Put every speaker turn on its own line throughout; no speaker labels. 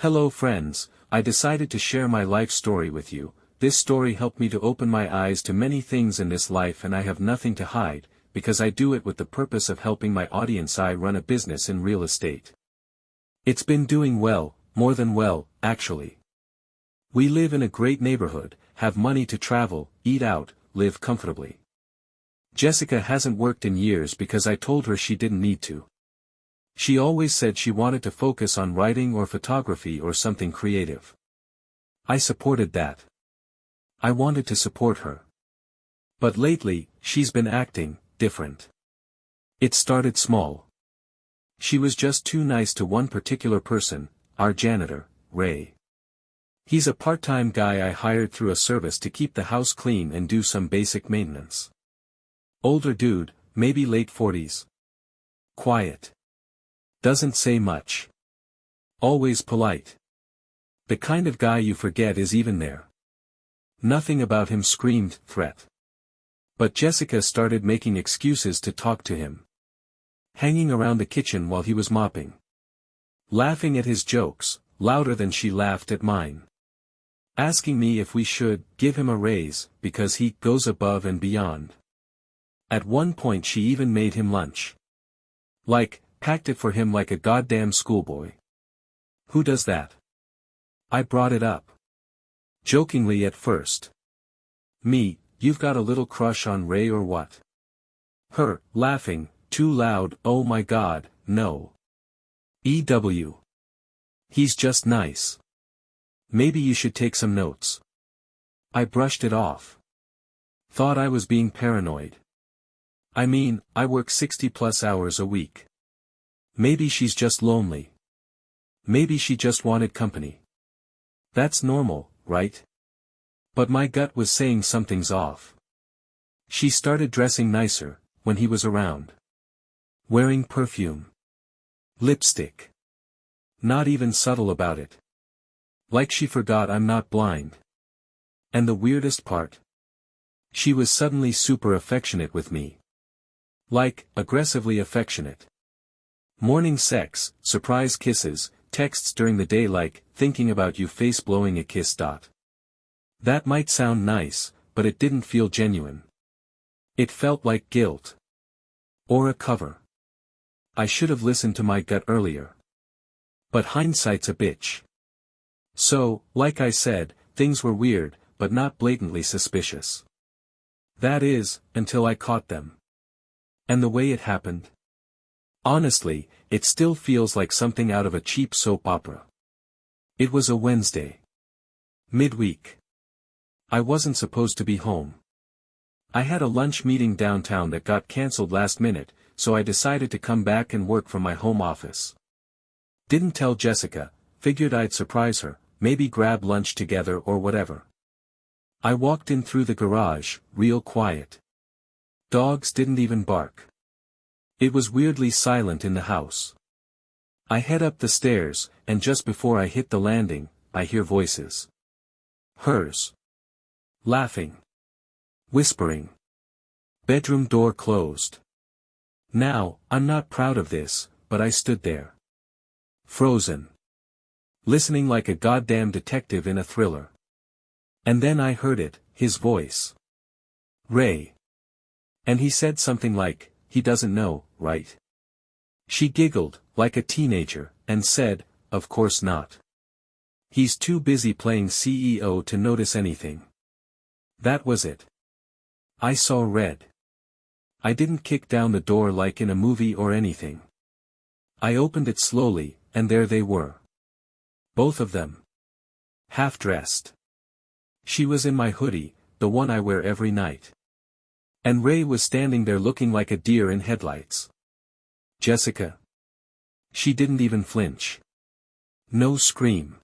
Hello friends, I decided to share my life story with you. This story helped me to open my eyes to many things in this life, and I have nothing to hide, because I do it with the purpose of helping my audience. I run a business in real estate. It's been doing well, more than well, actually. We live in a great neighborhood, have money to travel, eat out, live comfortably. Jessica hasn't worked in years because I told her she didn't need to. She always said she wanted to focus on writing or photography or something creative. I supported that. I wanted to support her. But lately, she's been acting different. It started small. She was just too nice to one particular person, our janitor, Ray. He's a part-time guy I hired through a service to keep the house clean and do some basic maintenance. Older dude, maybe late 40s. Quiet. Doesn't say much. Always polite. The kind of guy you forget is even there. Nothing about him screamed threat. But Jessica started making excuses to talk to him. Hanging around the kitchen while he was mopping. Laughing at his jokes, louder than she laughed at mine. Asking me if we should give him a raise, because he goes above and beyond. At one point she even made him lunch. Packed it for him like a goddamn schoolboy. Who does that? I brought it up. Jokingly at first. Me, you've got a little crush on Ray or what? Her, laughing, too loud, oh my god, no. EW. He's just nice. Maybe you should take some notes. I brushed it off. Thought I was being paranoid. I mean, I work 60+ hours a week. Maybe she's just lonely. Maybe she just wanted company. That's normal, right? But my gut was saying something's off. She started dressing nicer, when he was around. Wearing perfume. Lipstick. Not even subtle about it. Like she forgot I'm not blind. And the weirdest part? She was suddenly super affectionate with me. Aggressively affectionate. Morning sex, surprise kisses, texts during the day thinking about you face blowing a kiss. That might sound nice, but it didn't feel genuine. It felt like guilt. Or a cover. I should have listened to my gut earlier. But hindsight's a bitch. So, like I said, things were weird, but not blatantly suspicious. That is, until I caught them. And the way it happened? Honestly, it still feels like something out of a cheap soap opera. It was a Wednesday. Midweek. I wasn't supposed to be home. I had a lunch meeting downtown that got cancelled last minute, so I decided to come back and work from my home office. Didn't tell Jessica, figured I'd surprise her, maybe grab lunch together or whatever. I walked in through the garage, real quiet. Dogs didn't even bark. It was weirdly silent in the house. I head up the stairs, and just before I hit the landing, I hear voices. Hers. Laughing. Whispering. Bedroom door closed. Now, I'm not proud of this, but I stood there. Frozen. Listening like a goddamn detective in a thriller. And then I heard it, his voice. Ray. And he said something like, he doesn't know, right? She giggled, like a teenager, and said, of course not. He's too busy playing CEO to notice anything. That was it. I saw red. I didn't kick down the door like in a movie or anything. I opened it slowly, and there they were. Both of them. Half-dressed. She was in my hoodie, the one I wear every night. And Ray was standing there looking like a deer in headlights. Jessica. She didn't even flinch. No scream.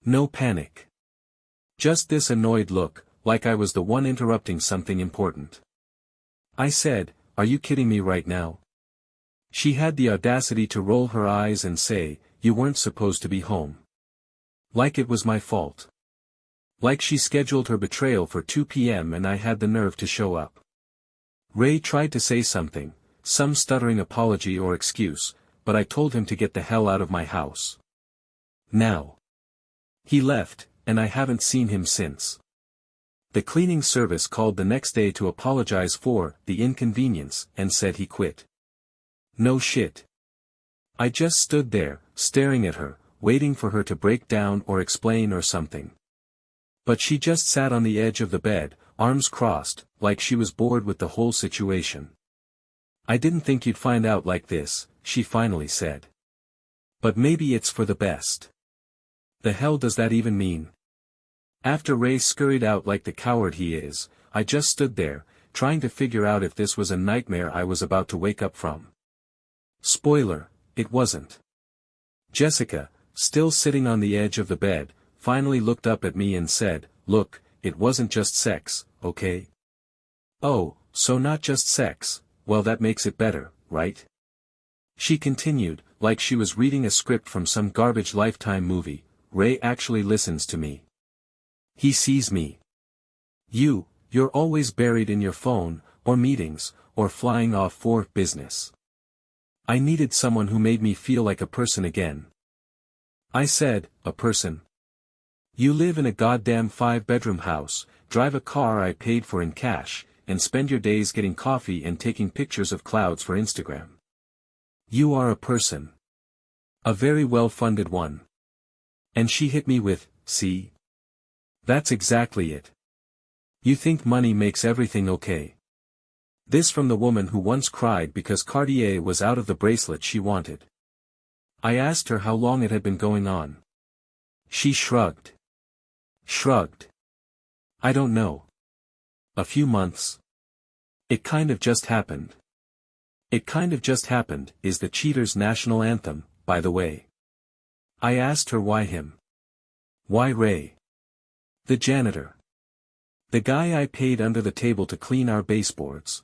No panic. Just this annoyed look, like I was the one interrupting something important. I said, are you kidding me right now? She had the audacity to roll her eyes and say, you weren't supposed to be home. Like it was my fault. Like she scheduled her betrayal for 2 p.m. and I had the nerve to show up. Ray tried to say something, some stuttering apology or excuse, but I told him to get the hell out of my house. Now. He left, and I haven't seen him since. The cleaning service called the next day to apologize for the inconvenience and said he quit. No shit. I just stood there, staring at her, waiting for her to break down or explain or something. But she just sat on the edge of the bed, arms crossed, like she was bored with the whole situation. I didn't think you'd find out like this, she finally said. But maybe it's for the best. The hell does that even mean? After Ray scurried out like the coward he is, I just stood there, trying to figure out if this was a nightmare I was about to wake up from. Spoiler, it wasn't. Jessica, still sitting on the edge of the bed, finally looked up at me and said, "Look, it wasn't just sex, okay?" "Oh, so not just sex, well that makes it better, right?" She continued, like she was reading a script from some garbage Lifetime movie. "Ray actually listens to me. He sees me. You're always buried in your phone, or meetings, or flying off for business. I needed someone who made me feel like a person again." I said, "A person? You live in a goddamn 5-bedroom house, drive a car I paid for in cash, and spend your days getting coffee and taking pictures of clouds for Instagram. You are a person. A very well-funded one." And she hit me with, "See? That's exactly it. You think money makes everything okay." This from the woman who once cried because Cartier was out of the bracelet she wanted. I asked her how long it had been going on. She shrugged. "I don't know. A few months. It kind of just happened." "It kind of just happened" is the Cheaters' national anthem, by the way. I asked her why him. Why Ray? The janitor. The guy I paid under the table to clean our baseboards.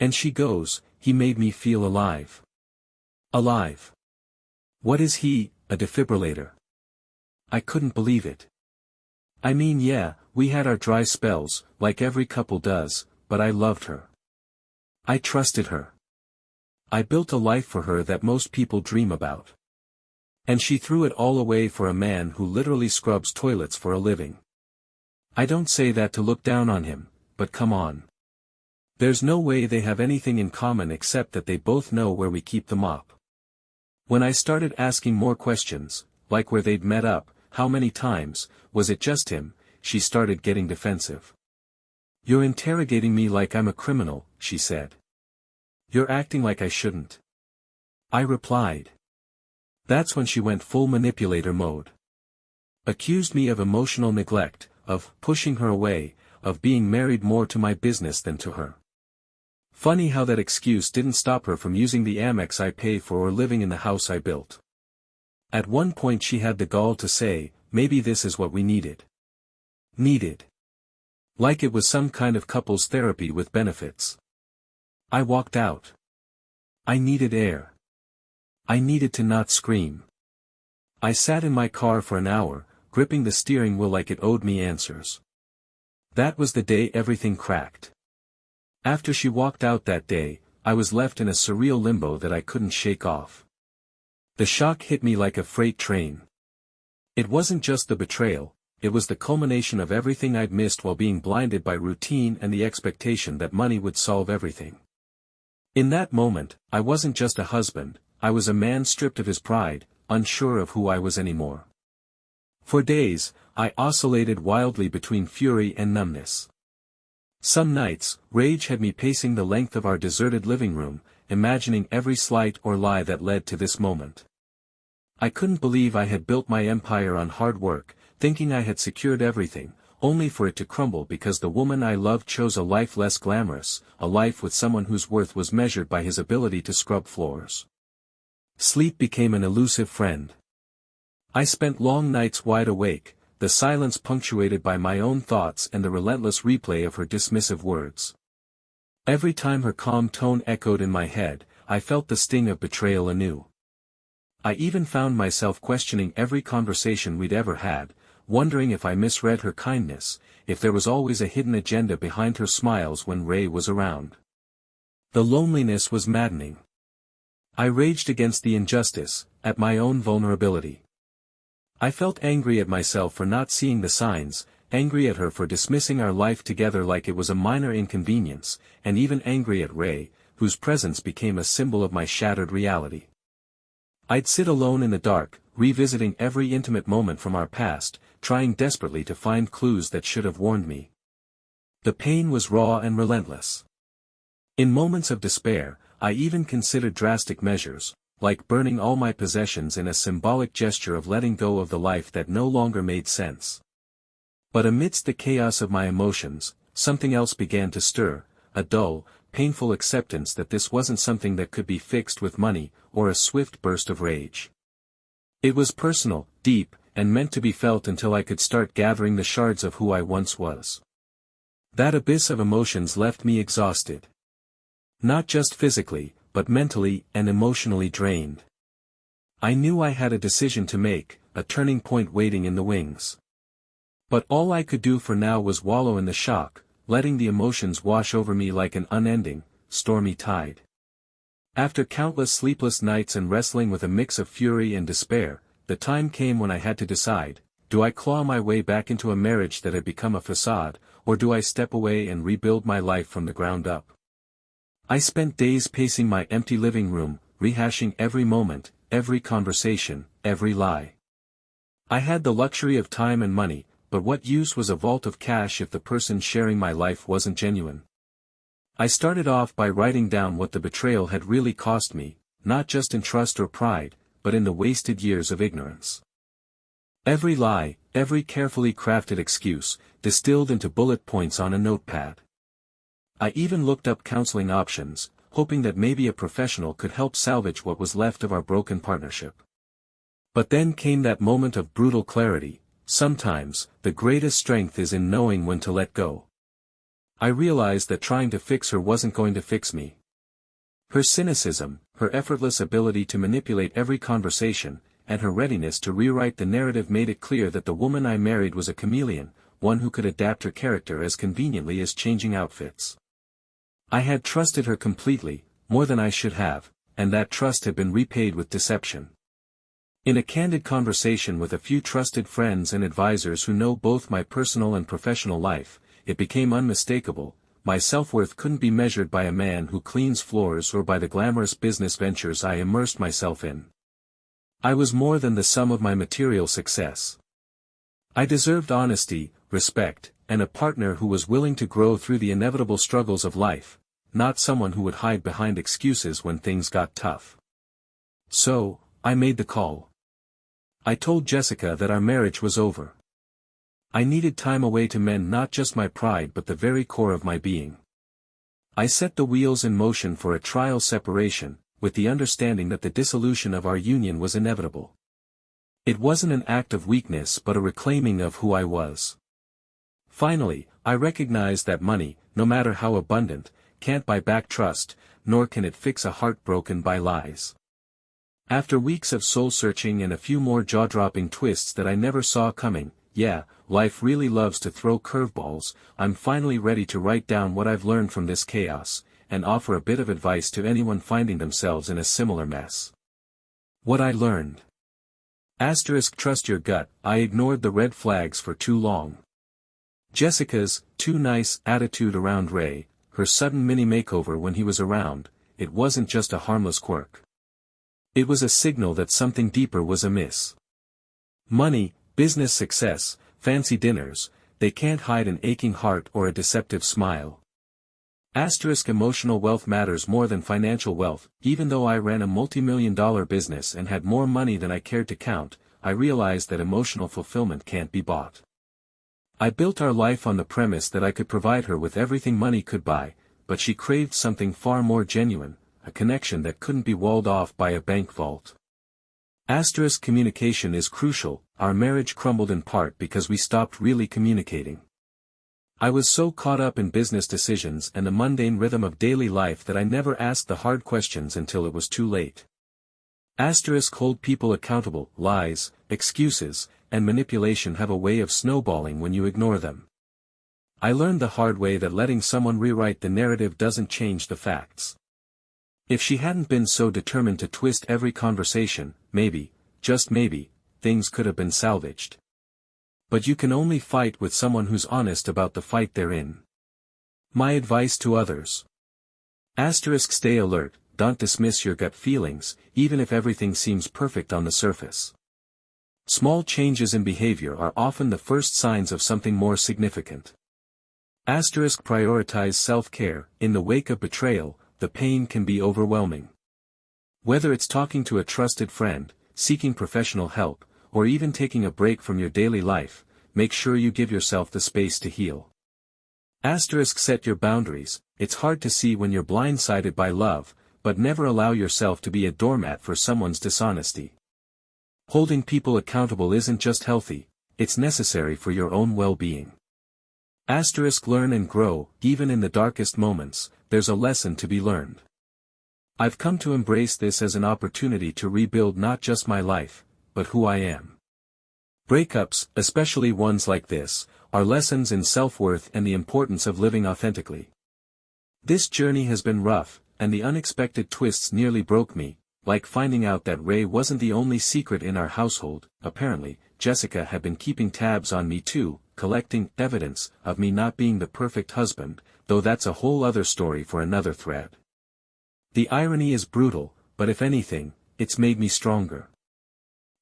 And she goes, "He made me feel alive." Alive. What is he, a defibrillator? I couldn't believe it. I mean, yeah, we had our dry spells, like every couple does, but I loved her. I trusted her. I built a life for her that most people dream about. And she threw it all away for a man who literally scrubs toilets for a living. I don't say that to look down on him, but come on. There's no way they have anything in common except that they both know where we keep the mop. When I started asking more questions, like where they'd met up, how many times, was it just him, she started getting defensive. "You're interrogating me like I'm a criminal," she said. "You're acting like I shouldn't." I replied. That's when she went full manipulator mode. Accused me of emotional neglect, of pushing her away, of being married more to my business than to her. Funny how that excuse didn't stop her from using the Amex I pay for or living in the house I built. At one point she had the gall to say, "Maybe this is what we needed." Needed. Like it was some kind of couples therapy with benefits. I walked out. I needed air. I needed to not scream. I sat in my car for an hour, gripping the steering wheel like it owed me answers. That was the day everything cracked. After she walked out that day, I was left in a surreal limbo that I couldn't shake off. The shock hit me like a freight train. It wasn't just the betrayal, it was the culmination of everything I'd missed while being blinded by routine and the expectation that money would solve everything. In that moment, I wasn't just a husband, I was a man stripped of his pride, unsure of who I was anymore. For days, I oscillated wildly between fury and numbness. Some nights, rage had me pacing the length of our deserted living room, imagining every slight or lie that led to this moment. I couldn't believe I had built my empire on hard work, thinking I had secured everything, only for it to crumble because the woman I loved chose a life less glamorous, a life with someone whose worth was measured by his ability to scrub floors. Sleep became an elusive friend. I spent long nights wide awake, the silence punctuated by my own thoughts and the relentless replay of her dismissive words. Every time her calm tone echoed in my head, I felt the sting of betrayal anew. I even found myself questioning every conversation we'd ever had, wondering if I misread her kindness, if there was always a hidden agenda behind her smiles when Ray was around. The loneliness was maddening. I raged against the injustice, at my own vulnerability. I felt angry at myself for not seeing the signs, angry at her for dismissing our life together like it was a minor inconvenience, and even angry at Ray, whose presence became a symbol of my shattered reality. I'd sit alone in the dark, revisiting every intimate moment from our past, trying desperately to find clues that should have warned me. The pain was raw and relentless. In moments of despair, I even considered drastic measures, like burning all my possessions in a symbolic gesture of letting go of the life that no longer made sense. But amidst the chaos of my emotions, something else began to stir, a dull, painful acceptance that this wasn't something that could be fixed with money, or a swift burst of rage. It was personal, deep, and meant to be felt until I could start gathering the shards of who I once was. That abyss of emotions left me exhausted. Not just physically, but mentally and emotionally drained. I knew I had a decision to make, a turning point waiting in the wings. But all I could do for now was wallow in the shock, letting the emotions wash over me like an unending, stormy tide. After countless sleepless nights and wrestling with a mix of fury and despair, the time came when I had to decide, do I claw my way back into a marriage that had become a facade, or do I step away and rebuild my life from the ground up? I spent days pacing my empty living room, rehashing every moment, every conversation, every lie. I had the luxury of time and money, but what use was a vault of cash if the person sharing my life wasn't genuine? I started off by writing down what the betrayal had really cost me, not just in trust or pride, but in the wasted years of ignorance. Every lie, every carefully crafted excuse, distilled into bullet points on a notepad. I even looked up counseling options, hoping that maybe a professional could help salvage what was left of our broken partnership. But then came that moment of brutal clarity. Sometimes, the greatest strength is in knowing when to let go. I realized that trying to fix her wasn't going to fix me. Her cynicism, her effortless ability to manipulate every conversation, and her readiness to rewrite the narrative made it clear that the woman I married was a chameleon, one who could adapt her character as conveniently as changing outfits. I had trusted her completely, more than I should have, and that trust had been repaid with deception. In a candid conversation with a few trusted friends and advisors who know both my personal and professional life, it became unmistakable. My self-worth couldn't be measured by a man who cleans floors or by the glamorous business ventures I immersed myself in. I was more than the sum of my material success. I deserved honesty, respect, and a partner who was willing to grow through the inevitable struggles of life, not someone who would hide behind excuses when things got tough. So, I made the call. I told Jessica that our marriage was over. I needed time away to mend not just my pride but the very core of my being. I set the wheels in motion for a trial separation, with the understanding that the dissolution of our union was inevitable. It wasn't an act of weakness but a reclaiming of who I was. Finally, I recognized that money, no matter how abundant, can't buy back trust, nor can it fix a heart broken by lies. After weeks of soul-searching and a few more jaw-dropping twists that I never saw coming, yeah, life really loves to throw curveballs, I'm finally ready to write down what I've learned from this chaos, and offer a bit of advice to anyone finding themselves in a similar mess. What I learned. Trust your gut. I ignored the red flags for too long. Jessica's too nice attitude around Ray, her sudden mini makeover when he was around, it wasn't just a harmless quirk. It was a signal that something deeper was amiss. Money, business success, fancy dinners, they can't hide an aching heart or a deceptive smile. Emotional wealth matters more than financial wealth. Even though I ran a multi-million-dollar business and had more money than I cared to count, I realized that emotional fulfillment can't be bought. I built our life on the premise that I could provide her with everything money could buy, but she craved something far more genuine, a connection that couldn't be walled off by a bank vault. Communication is crucial. Our marriage crumbled in part because we stopped really communicating. I was so caught up in business decisions and the mundane rhythm of daily life that I never asked the hard questions until it was too late. Hold people accountable. Lies, excuses, and manipulation have a way of snowballing when you ignore them. I learned the hard way that letting someone rewrite the narrative doesn't change the facts. If she hadn't been so determined to twist every conversation, maybe, just maybe, things could have been salvaged. But you can only fight with someone who's honest about the fight they're in. My advice to others. Stay alert, don't dismiss your gut feelings, even if everything seems perfect on the surface. Small changes in behavior are often the first signs of something more significant. Prioritize self-care. In the wake of betrayal, the pain can be overwhelming. Whether it's talking to a trusted friend, seeking professional help, or even taking a break from your daily life, make sure you give yourself the space to heal. Set your boundaries. It's hard to see when you're blindsided by love, but never allow yourself to be a doormat for someone's dishonesty. Holding people accountable isn't just healthy, it's necessary for your own well-being. Learn and grow. Even in the darkest moments, there's a lesson to be learned. I've come to embrace this as an opportunity to rebuild not just my life, but who I am. Breakups, especially ones like this, are lessons in self-worth and the importance of living authentically. This journey has been rough, and the unexpected twists nearly broke me, like finding out that Ray wasn't the only secret in our household. Apparently, Jessica had been keeping tabs on me too, collecting evidence of me not being the perfect husband, though that's a whole other story for another thread. The irony is brutal, but if anything, it's made me stronger.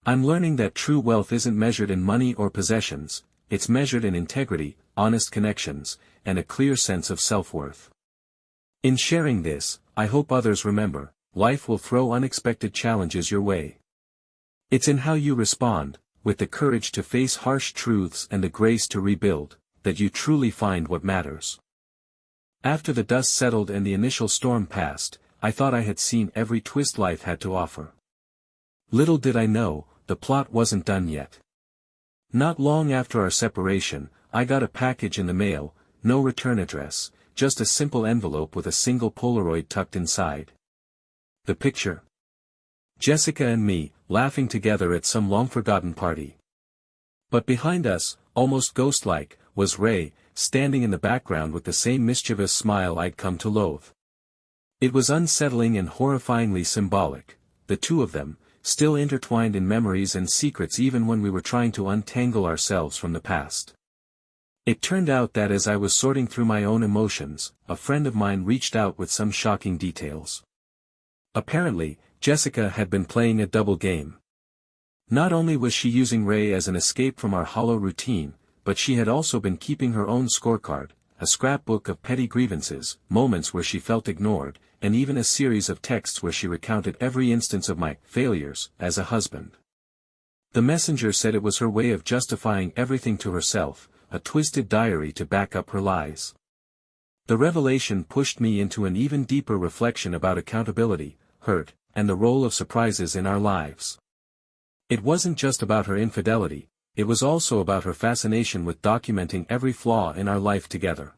I'm learning that true wealth isn't measured in money or possessions, it's measured in integrity, honest connections, and a clear sense of self-worth. In sharing this, I hope others remember, life will throw unexpected challenges your way. It's in how you respond, with the courage to face harsh truths and the grace to rebuild, that you truly find what matters. After the dust settled and the initial storm passed, I thought I had seen every twist life had to offer. Little did I know, the plot wasn't done yet. Not long after our separation, I got a package in the mail, no return address, just a simple envelope with a single Polaroid tucked inside. The picture? Jessica and me, laughing together at some long-forgotten party. But behind us, almost ghost-like, was Ray, standing in the background with the same mischievous smile I'd come to loathe. It was unsettling and horrifyingly symbolic, the two of them, still intertwined in memories and secrets even when we were trying to untangle ourselves from the past. It turned out that as I was sorting through my own emotions, a friend of mine reached out with some shocking details. Apparently, Jessica had been playing a double game. Not only was she using Ray as an escape from our hollow routine, but she had also been keeping her own scorecard, a scrapbook of petty grievances, moments where she felt ignored, and even a series of texts where she recounted every instance of my failures as a husband. The messenger said it was her way of justifying everything to herself, a twisted diary to back up her lies. The revelation pushed me into an even deeper reflection about accountability, hurt, and the role of surprises in our lives. It wasn't just about her infidelity, it was also about her fascination with documenting every flaw in our life together.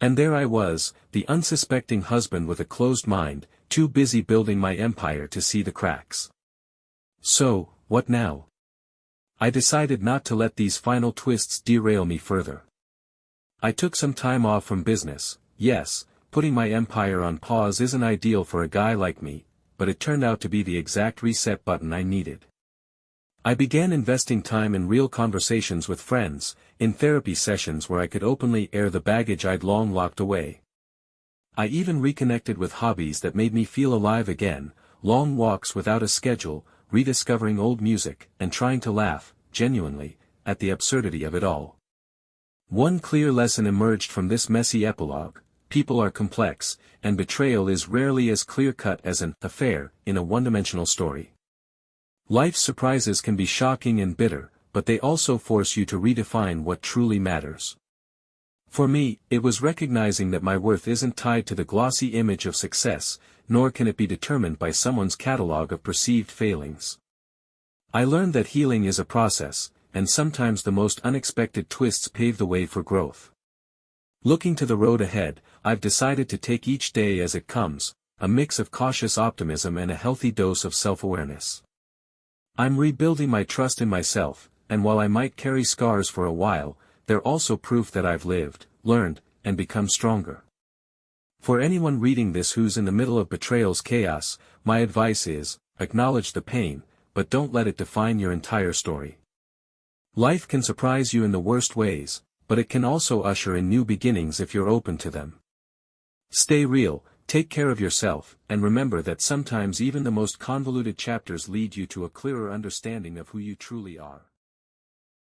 And there I was, the unsuspecting husband with a closed mind, too busy building my empire to see the cracks. So, what now? I decided not to let these final twists derail me further. I took some time off from business. Yes, putting my empire on pause isn't ideal for a guy like me, but it turned out to be the exact reset button I needed. I began investing time in real conversations with friends, in therapy sessions where I could openly air the baggage I'd long locked away. I even reconnected with hobbies that made me feel alive again, long walks without a schedule, rediscovering old music, and trying to laugh, genuinely, at the absurdity of it all. One clear lesson emerged from this messy epilogue: people are complex, and betrayal is rarely as clear-cut as an affair in a one-dimensional story. Life's surprises can be shocking and bitter, but they also force you to redefine what truly matters. For me, it was recognizing that my worth isn't tied to the glossy image of success, nor can it be determined by someone's catalog of perceived failings. I learned that healing is a process, and sometimes the most unexpected twists pave the way for growth. Looking to the road ahead, I've decided to take each day as it comes, a mix of cautious optimism and a healthy dose of self-awareness. I'm rebuilding my trust in myself, and while I might carry scars for a while, they're also proof that I've lived, learned, and become stronger. For anyone reading this who's in the middle of betrayal's chaos, my advice is, acknowledge the pain, but don't let it define your entire story. Life can surprise you in the worst ways, but it can also usher in new beginnings if you're open to them. Stay real, take care of yourself, and remember that sometimes even the most convoluted chapters lead you to a clearer understanding of who you truly are.